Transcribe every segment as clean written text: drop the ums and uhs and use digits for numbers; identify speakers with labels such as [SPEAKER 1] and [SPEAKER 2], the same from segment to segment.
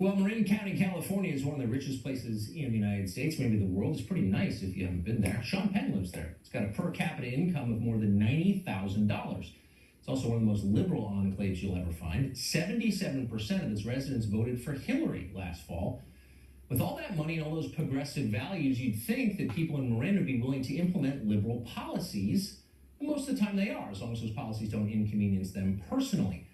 [SPEAKER 1] Well, Marin County, California is one of the richest places in the United States, maybe the world. It's pretty nice if you haven't been there. Sean Penn lives there. It's got a per capita income of more than $90,000. It's also one of the most liberal enclaves you'll ever find. 77% of its residents voted for Hillary last fall. With all that money and all those progressive values, you'd think that people in Marin would be willing to implement liberal policies. And most of the time they are, as long as those policies don't inconvenience them personally.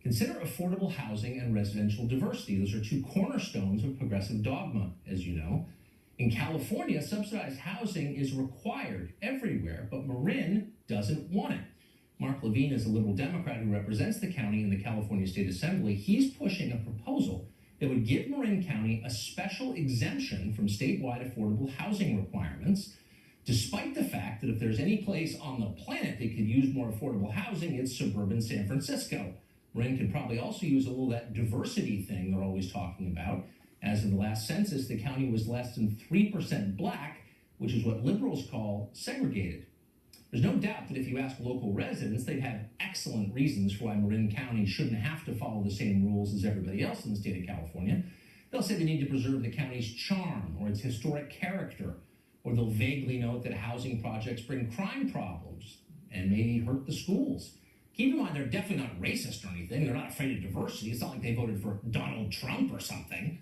[SPEAKER 1] Consider affordable housing and residential diversity. Those are two cornerstones of progressive dogma, as you know. In California, subsidized housing is required everywhere, but Marin doesn't want it. Mark Levine is a liberal Democrat who represents the county in the California State Assembly. He's pushing a proposal that would give Marin County a special exemption from statewide affordable housing requirements, despite the fact that if there's any place on the planet that could use more affordable housing, it's suburban San Francisco. Marin could probably also use a little of that diversity thing they're always talking about. As of the last census, the county was less than 3% black, which is what liberals call segregated. There's no doubt that if you ask local residents, they'd have excellent reasons for why Marin County shouldn't have to follow the same rules as everybody else in the state of California. They'll say they need to preserve the county's charm or its historic character, or they'll vaguely note that housing projects bring crime problems and maybe hurt the schools. Keep in mind, they're definitely not racist or anything. They're not afraid of diversity. It's not like they voted for Donald Trump or something.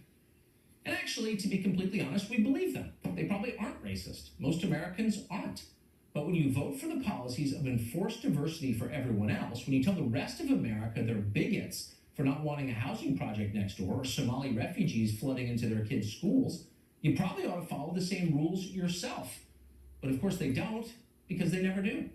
[SPEAKER 1] And actually, to be completely honest, we believe them. They probably aren't racist. Most Americans aren't. But when you vote for the policies of enforced diversity for everyone else, when you tell the rest of America they're bigots for not wanting a housing project next door or Somali refugees flooding into their kids' schools, you probably ought to follow the same rules yourself. But of course they don't, because they never do.